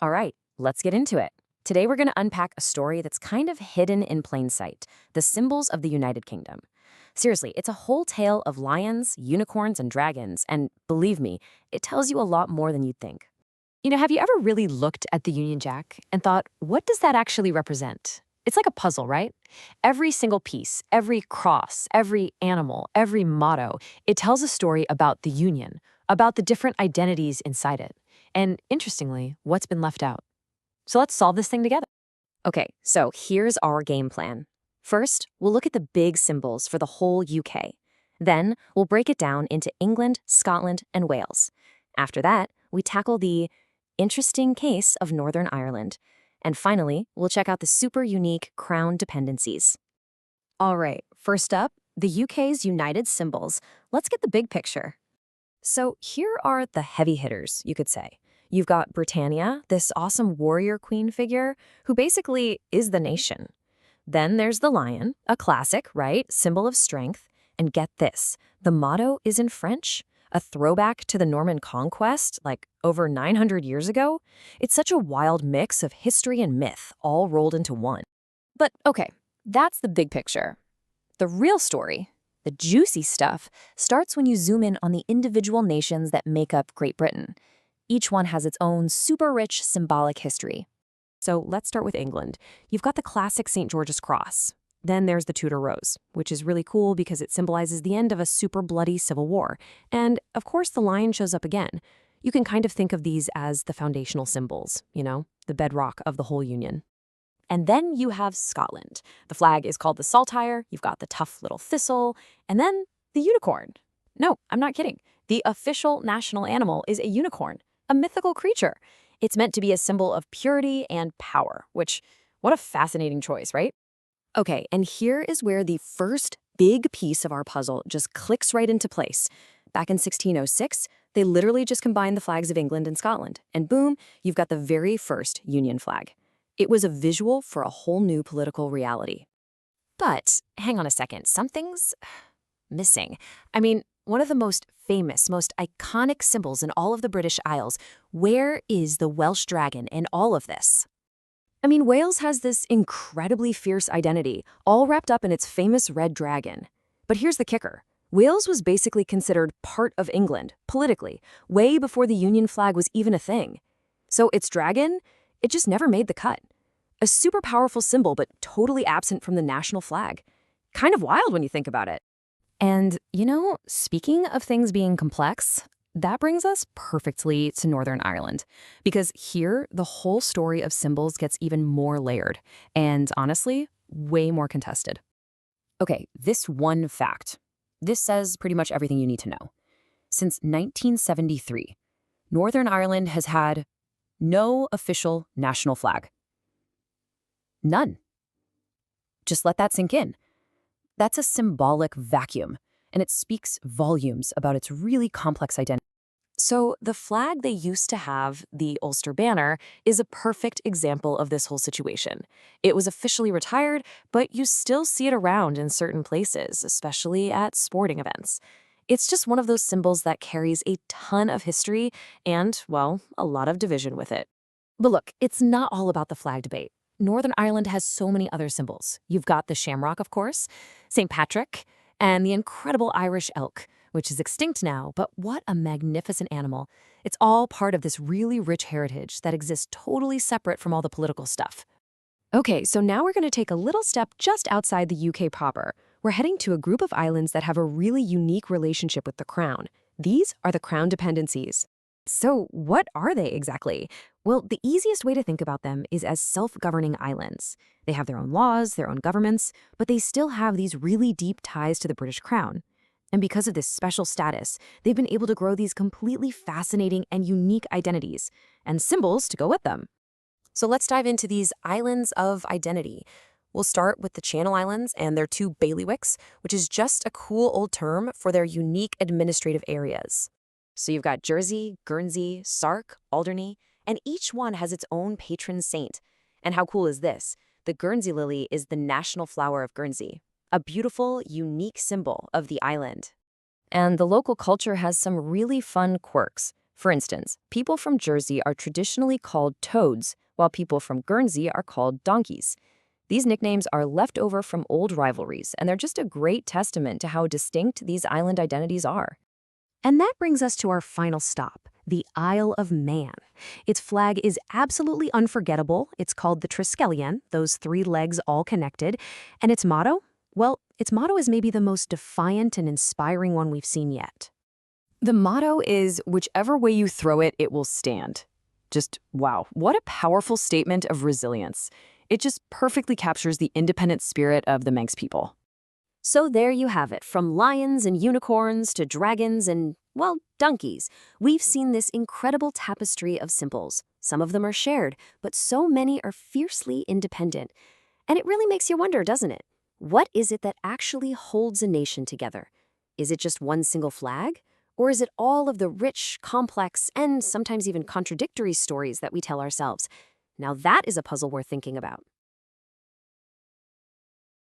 All right, let's get into it. Today we're going to unpack a story that's kind of hidden in plain sight, the symbols of the United Kingdom. Seriously, it's a whole tale of lions, unicorns, and dragons, and believe me, it tells you a lot more than you'd think. Have you ever really looked at the Union Jack and thought, what does that actually represent? It's like a puzzle, right? Every single piece, every cross, every animal, every motto, it tells a story about the Union, about the different identities inside it. And interestingly, what's been left out. So let's solve this thing together. Okay, so here's our game plan. First, we'll look at the big symbols for the whole UK. Then, we'll break it down into England, Scotland, and Wales. After that, we tackle the interesting case of Northern Ireland. And finally, we'll check out the super unique crown dependencies. All right, first up, the UK's united symbols. Let's get the big picture. So here are the heavy hitters, you could say. You've got Britannia, this awesome warrior queen figure, who basically is the nation. Then there's the lion, a classic, right? Symbol of strength. And get this, the motto is in French, a throwback to the Norman conquest, like over 900 years ago. It's such a wild mix of history and myth, all rolled into one. But okay, that's the big picture. The real story, the juicy stuff, starts when you zoom in on the individual nations that make up Great Britain. Each one has its own super rich symbolic history. So let's start with England. You've got the classic St. George's Cross. Then there's the Tudor Rose, which is really cool because it symbolizes the end of a super bloody civil war. And of course, the lion shows up again. You can kind of think of these as the foundational symbols, the bedrock of the whole Union. And then you have Scotland. The flag is called the saltire, you've got the tough little thistle, and then the unicorn. No, I'm not kidding. The official national animal is a unicorn, a mythical creature. It's meant to be a symbol of purity and power, which, what a fascinating choice, right? Okay, and here is where the first big piece of our puzzle just clicks right into place. Back in 1606, they literally just combined the flags of England and Scotland, and boom, you've got the very first Union flag. It was a visual for a whole new political reality. But hang on a second, something's missing. I mean, one of the most famous, most iconic symbols in all of the British Isles, where is the Welsh dragon in all of this? I mean, Wales has this incredibly fierce identity, all wrapped up in its famous red dragon. But here's the kicker. Wales was basically considered part of England, politically, way before the Union flag was even a thing. So its dragon, it just never made the cut. A super powerful symbol, but totally absent from the national flag. Kind of wild when you think about it. And, speaking of things being complex, that brings us perfectly to Northern Ireland, because here the whole story of symbols gets even more layered and, honestly, way more contested. Okay, this one fact. This says pretty much everything you need to know. Since 1973, Northern Ireland has had no official national flag. None. Just let that sink in. That's a symbolic vacuum, and it speaks volumes about its really complex identity. So the flag they used to have, the Ulster banner, is a perfect example of this whole situation. It was officially retired, but you still see it around in certain places, especially at sporting events. It's just one of those symbols that carries a ton of history and, well, a lot of division with it. But look, it's not all about the flag debate. Northern Ireland has so many other symbols. You've got the shamrock, of course, St. Patrick, and the incredible Irish elk, which is extinct now, but what a magnificent animal. It's all part of this really rich heritage that exists totally separate from all the political stuff. Okay, so now we're going to take a little step just outside the UK proper. We're heading to a group of islands that have a really unique relationship with the crown. These are the crown dependencies. So what are they exactly? Well, the easiest way to think about them is as self-governing islands. They have their own laws, their own governments, but they still have these really deep ties to the British crown. And because of this special status, they've been able to grow these completely fascinating and unique identities and symbols to go with them. So let's dive into these islands of identity. We'll start with the Channel Islands and their two bailiwicks, which is just a cool old term for their unique administrative areas. So you've got Jersey, Guernsey, Sark, Alderney, and each one has its own patron saint. And how cool is this? The Guernsey lily is the national flower of Guernsey, a beautiful, unique symbol of the island. And the local culture has some really fun quirks. For instance, people from Jersey are traditionally called toads, while people from Guernsey are called donkeys. These nicknames are left over from old rivalries, and they're just a great testament to how distinct these island identities are. And that brings us to our final stop, the Isle of Man. Its flag is absolutely unforgettable. It's called the Triskelion, those three legs all connected. And its motto? Well, its motto is maybe the most defiant and inspiring one we've seen yet. The motto is, whichever way you throw it, it will stand. Just wow, what a powerful statement of resilience. It just perfectly captures the independent spirit of the Manx people. So there you have it, from lions and unicorns to dragons and, well, donkeys. We've seen this incredible tapestry of symbols. Some of them are shared, but so many are fiercely independent. And it really makes you wonder, doesn't it? What is it that actually holds a nation together? Is it just one single flag? Or is it all of the rich, complex, and sometimes even contradictory stories that we tell ourselves? Now that is a puzzle worth thinking about.